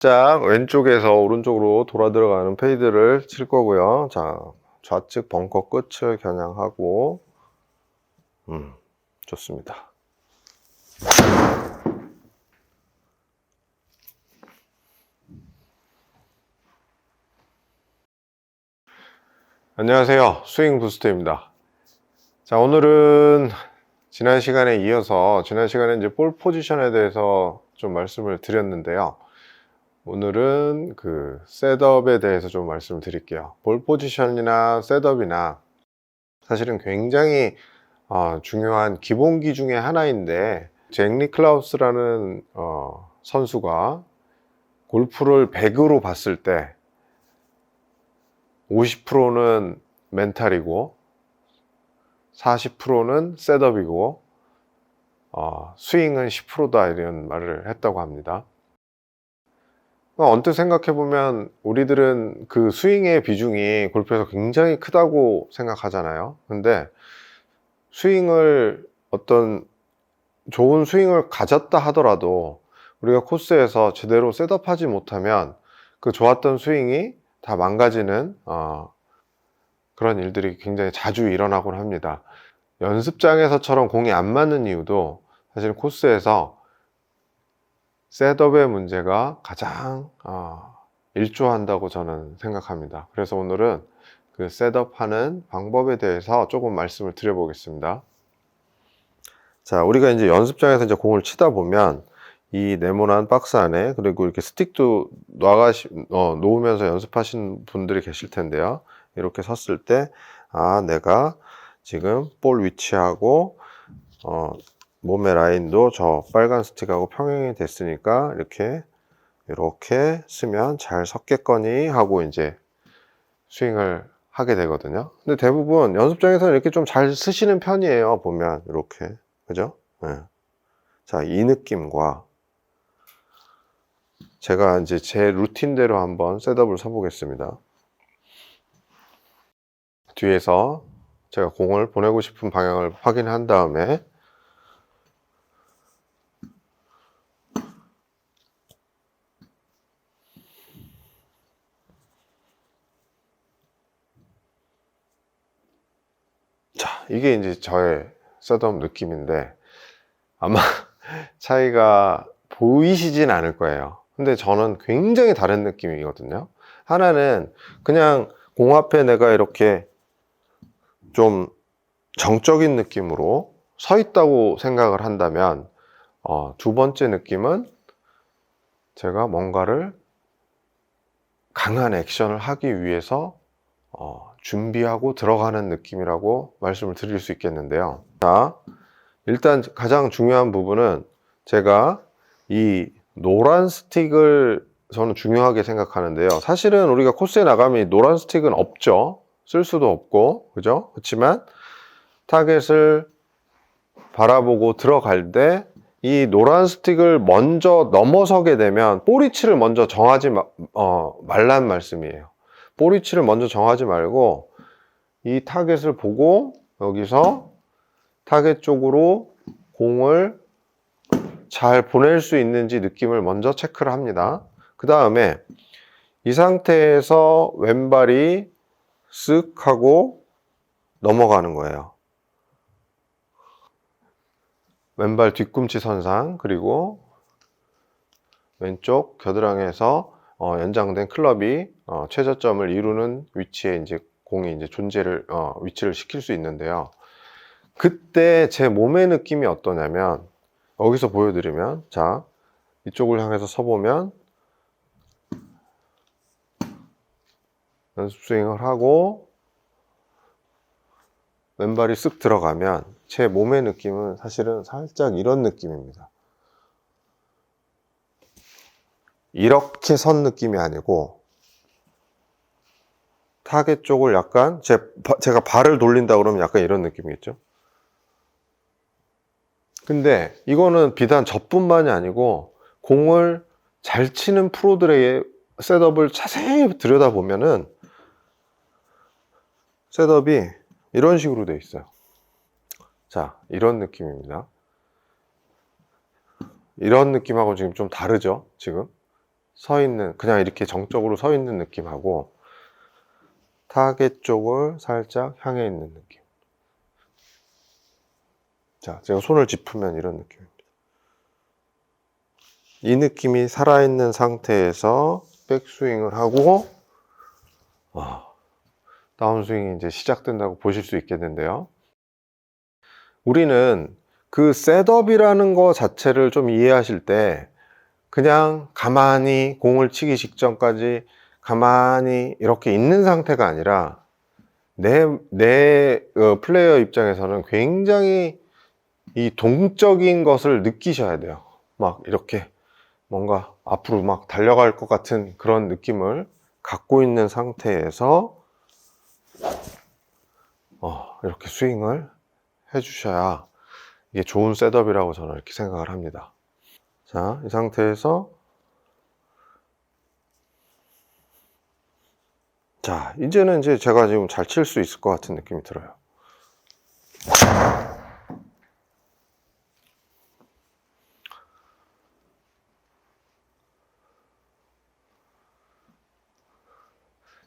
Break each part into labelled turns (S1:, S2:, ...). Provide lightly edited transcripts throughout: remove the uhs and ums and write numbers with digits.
S1: 살짝 왼쪽에서 오른쪽으로 돌아 들어가는 페이드를 칠 거고요. 자, 좌측 벙커 끝을 겨냥하고 좋습니다. 안녕하세요, 스윙 부스터입니다. 자, 오늘은 지난 시간에 이어서 지난 시간에 이제 볼 포지션에 대해서 좀 말씀을 드렸는데요. 오늘은 그 셋업에 대해서 좀 말씀을 드릴게요. 볼 포지션이나 셋업이나 사실은 굉장히 중요한 기본기 중에 하나인데, 잭 니클라우스라는 선수가 골프를 100으로 봤을 때 50%는 멘탈이고 40%는 셋업이고 스윙은 10%다 이런 말을 했다고 합니다. 언뜻 생각해보면 우리들은 그 스윙의 비중이 골프에서 굉장히 크다고 생각하잖아요. 근데 스윙을 어떤 좋은 스윙을 가졌다 하더라도 우리가 코스에서 제대로 셋업하지 못하면 그 좋았던 스윙이 다 망가지는 그런 일들이 굉장히 자주 일어나곤 합니다. 연습장에서처럼 공이 안 맞는 이유도 사실 코스에서 셋업의 문제가 가장 일조한다고 저는 생각합니다. 그래서 오늘은 그 셋업하는 방법에 대해서 조금 말씀을 드려보겠습니다. 자, 우리가 이제 연습장에서 이제 공을 치다 보면 이 네모난 박스 안에, 그리고 이렇게 스틱도 놓으면서 연습하시는 분들이 계실 텐데요. 이렇게 섰을 때, 내가 지금 볼 위치하고, 몸의 라인도 저 빨간 스틱하고 평행이 됐으니까 이렇게 쓰면 잘 섰겠거니 하고 이제 스윙을 하게 되거든요. 근데 대부분 연습장에서는 이렇게 좀 잘 쓰시는 편이에요. 보면 이렇게, 그죠? 네. 자, 이 느낌과 제가 이제 제 루틴대로 한번 셋업을 서보겠습니다. 뒤에서 제가 공을 보내고 싶은 방향을 확인한 다음에 자, 이게 이제 저의 셋업 느낌인데 아마 차이가 보이시진 않을 거예요. 근데 저는 굉장히 다른 느낌이거든요. 하나는 그냥 공 앞에 내가 이렇게 좀 정적인 느낌으로 서 있다고 생각을 한다면, 두 번째 느낌은 제가 뭔가를 강한 액션을 하기 위해서 준비하고 들어가는 느낌이라고 말씀을 드릴 수 있겠는데요. 자, 일단 가장 중요한 부분은 제가 이 노란 스틱을 저는 중요하게 생각하는데요. 사실은 우리가 코스에 나가면 이 노란 스틱은 없죠. 쓸 수도 없고, 그죠? 그렇지만 타겟을 바라보고 들어갈 때 이 노란 스틱을 먼저 넘어서게 되면 볼 위치를 먼저 정하지 말란 말씀이에요. 볼 위치를 먼저 정하지 말고 이 타겟을 보고 여기서 타겟 쪽으로 공을 잘 보낼 수 있는지 느낌을 먼저 체크를 합니다. 그 다음에 이 상태에서 왼발이 쓱 하고 넘어가는 거예요. 왼발 뒤꿈치 선상, 그리고 왼쪽 겨드랑이에서 연장된 클럽이 최저점을 이루는 위치에 이제 공이 이제 위치를 시킬 수 있는데요. 그때 제 몸의 느낌이 어떠냐면, 여기서 보여드리면, 자, 이쪽을 향해서 서보면 연습 스윙을 하고 왼발이 쓱 들어가면 제 몸의 느낌은 사실은 살짝 이런 느낌입니다. 이렇게 선 느낌이 아니고 타겟 쪽을 약간 제가 발을 돌린다 그러면 약간 이런 느낌이겠죠. 근데 이거는 비단 저뿐만이 아니고 공을 잘 치는 프로들의 셋업을 자세히 들여다보면은 셋업이 이런 식으로 돼 있어요. 자, 이런 느낌입니다. 이런 느낌하고 지금 좀 다르죠, 지금? 서 있는, 그냥 이렇게 정적으로 서 있는 느낌하고 타겟 쪽을 살짝 향해 있는 느낌. 자, 제가 손을 짚으면 이런 느낌입니다. 이 느낌이 살아있는 상태에서 백스윙을 하고 다운스윙이 이제 시작된다고 보실 수 있겠는데요. 우리는 그 셋업이라는 거 자체를 좀 이해하실 때 그냥 가만히 공을 치기 직전까지 가만히 이렇게 있는 상태가 아니라 내 플레이어 입장에서는 굉장히 이 동적인 것을 느끼셔야 돼요. 막 이렇게 뭔가 앞으로 막 달려갈 것 같은 그런 느낌을 갖고 있는 상태에서 이렇게 스윙을 해주셔야 이게 좋은 셋업이라고 저는 이렇게 생각을 합니다. 자, 이 상태에서 자, 이제는 이제 제가 지금 잘 칠 수 있을 것 같은 느낌이 들어요.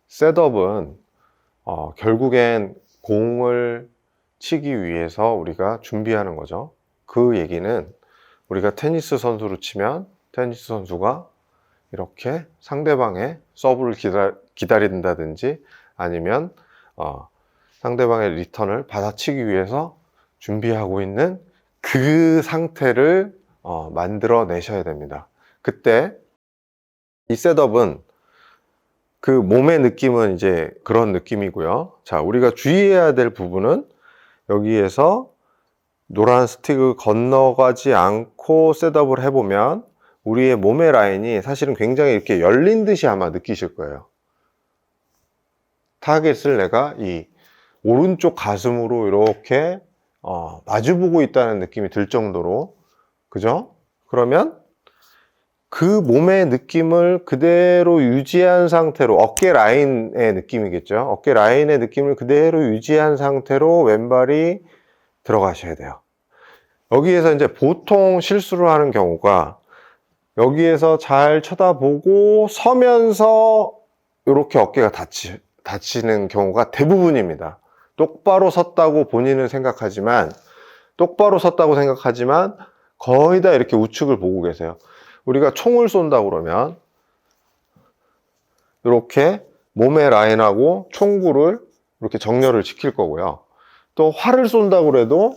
S1: 셋업은 결국엔 공을 치기 위해서 우리가 준비하는 거죠. 그 얘기는 우리가 테니스 선수로 치면 테니스 선수가 이렇게 상대방의 서브를 기다린다든지 아니면 상대방의 리턴을 받아치기 위해서 준비하고 있는 그 상태를 만들어 내셔야 됩니다. 그때 이 셋업은 그 몸의 느낌은 이제 그런 느낌이고요. 자, 우리가 주의해야 될 부분은 여기에서 노란 스틱을 건너가지 않고 셋업을 해보면 우리의 몸의 라인이 사실은 굉장히 이렇게 열린 듯이 아마 느끼실 거예요. 타겟을 내가 이 오른쪽 가슴으로 이렇게 마주보고 있다는 느낌이 들 정도로, 그죠? 그러면 그 몸의 느낌을 그대로 유지한 상태로, 어깨 라인의 느낌이겠죠. 어깨 라인의 느낌을 그대로 유지한 상태로 왼발이 들어가셔야 돼요. 여기에서 이제 보통 실수를 하는 경우가 여기에서 잘 쳐다보고 서면서 이렇게 어깨가 다치는 경우가 대부분입니다. 똑바로 섰다고 본인은 생각하지만, 거의 다 이렇게 우측을 보고 계세요. 우리가 총을 쏜다 그러면 이렇게 몸의 라인하고 총구를 이렇게 정렬을 지킬 거고요. 또 활을 쏜다 그래도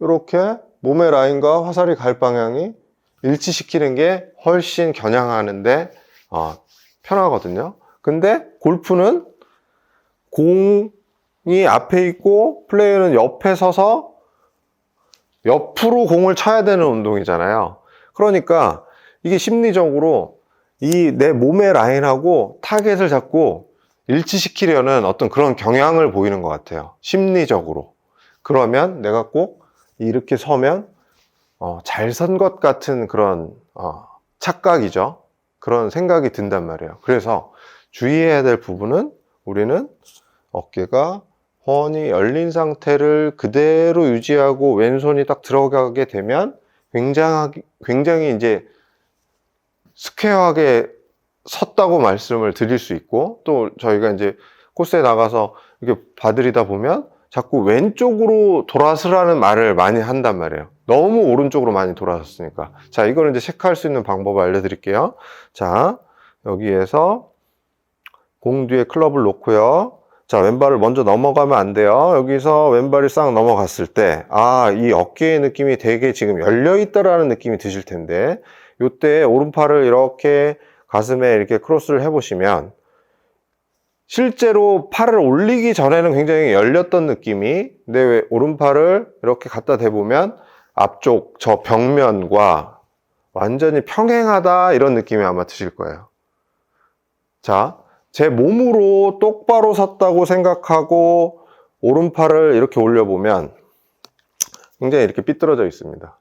S1: 이렇게 몸의 라인과 화살이 갈 방향이 일치시키는 게 훨씬 겨냥하는데 편하거든요. 근데 골프는 공이 앞에 있고 플레이어는 옆에 서서 옆으로 공을 쳐야 되는 운동이잖아요. 그러니까 이게 심리적으로 이 내 몸의 라인하고 타겟을 잡고 일치시키려는 어떤 그런 경향을 보이는 것 같아요. 심리적으로. 그러면 내가 꼭 이렇게 서면 잘 선 것 같은 그런 착각이죠. 그런 생각이 든단 말이에요. 그래서 주의해야 될 부분은 우리는 어깨가 훤히 열린 상태를 그대로 유지하고 왼손이 딱 들어가게 되면 굉장히 이제 스퀘어하게 섰다고 말씀을 드릴 수 있고, 또 저희가 이제 코스에 나가서 이렇게 봐드리다 보면 자꾸 왼쪽으로 돌아서라는 말을 많이 한단 말이에요. 너무 오른쪽으로 많이 돌아섰으니까. 자, 이거는 이제 체크할 수 있는 방법을 알려드릴게요. 자, 여기에서 공 뒤에 클럽을 놓고요. 자, 왼발을 먼저 넘어가면 안 돼요. 여기서 왼발이 싹 넘어갔을 때, 이 어깨의 느낌이 되게 지금 열려있다라는 느낌이 드실 텐데, 요때 오른팔을 이렇게 가슴에 이렇게 크로스를 해보시면, 실제로 팔을 올리기 전에는 굉장히 열렸던 느낌이, 내 오른팔을 이렇게 갖다 대보면 앞쪽 저 벽면과 완전히 평행하다, 이런 느낌이 아마 드실 거예요. 자, 제 몸으로 똑바로 섰다고 생각하고 오른팔을 이렇게 올려보면 굉장히 이렇게 삐뚤어져 있습니다.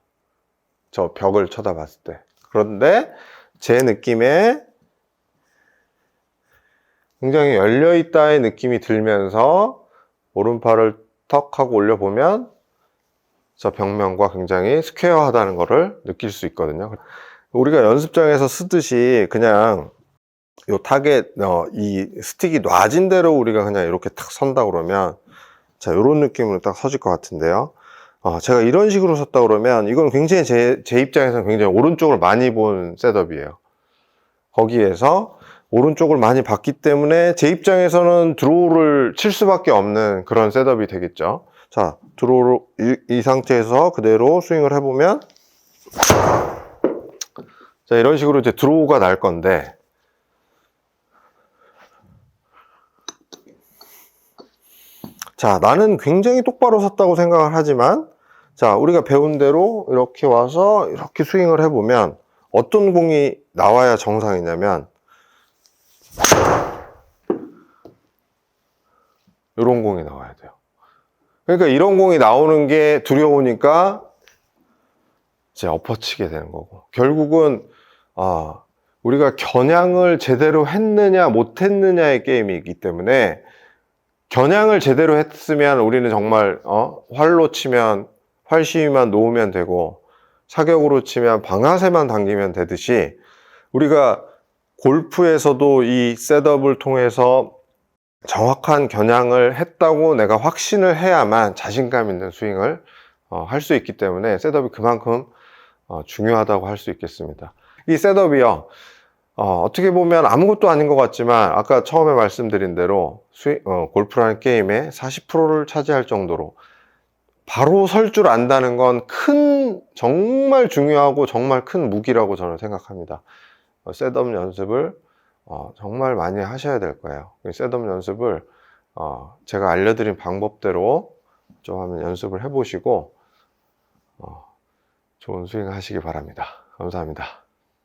S1: 저 벽을 쳐다봤을 때. 그런데 제 느낌에 굉장히 열려있다의 느낌이 들면서 오른팔을 턱 하고 올려보면 저 벽면과 굉장히 스퀘어하다는 것을 느낄 수 있거든요. 우리가 연습장에서 쓰듯이 그냥 요 타겟, 이 스틱이 놔진 대로 우리가 그냥 이렇게 탁 선다 그러면, 자, 요런 느낌으로 딱 서질 것 같은데요. 제가 이런 식으로 섰다 그러면, 이건 굉장히 제 입장에서는 굉장히 오른쪽을 많이 본 셋업이에요. 거기에서 오른쪽을 많이 봤기 때문에 제 입장에서는 드로우를 칠 수밖에 없는 그런 셋업이 되겠죠. 자, 드로우를 이 상태에서 그대로 스윙을 해보면, 자, 이런 식으로 이제 드로우가 날 건데, 자, 나는 굉장히 똑바로 섰다고 생각을 하지만, 자, 우리가 배운 대로 이렇게 와서 이렇게 스윙을 해보면 어떤 공이 나와야 정상이냐면, 이런 공이 나와야 돼요. 그러니까 이런 공이 나오는 게 두려우니까 이제 엎어치게 되는 거고, 결국은 우리가 겨냥을 제대로 했느냐 못했느냐의 게임이기 때문에, 겨냥을 제대로 했으면 우리는 정말 활로 치면 활시위만 놓으면 되고, 사격으로 치면 방아쇠만 당기면 되듯이, 우리가 골프에서도 이 셋업을 통해서 정확한 겨냥을 했다고 내가 확신을 해야만 자신감 있는 스윙을 할 수 있기 때문에 셋업이 그만큼 중요하다고 할 수 있겠습니다. 이 셋업이요, 어떻게 보면 아무것도 아닌 것 같지만, 아까 처음에 말씀드린 대로 골프라는 게임의 40%를 차지할 정도로 바로 설 줄 안다는 건 정말 중요하고 정말 큰 무기라고 저는 생각합니다. 셋업 연습을 정말 많이 하셔야 될 거예요. 셋업 연습을 제가 알려드린 방법대로 좀 한번 연습을 해보시고 좋은 스윙 하시기 바랍니다. 감사합니다.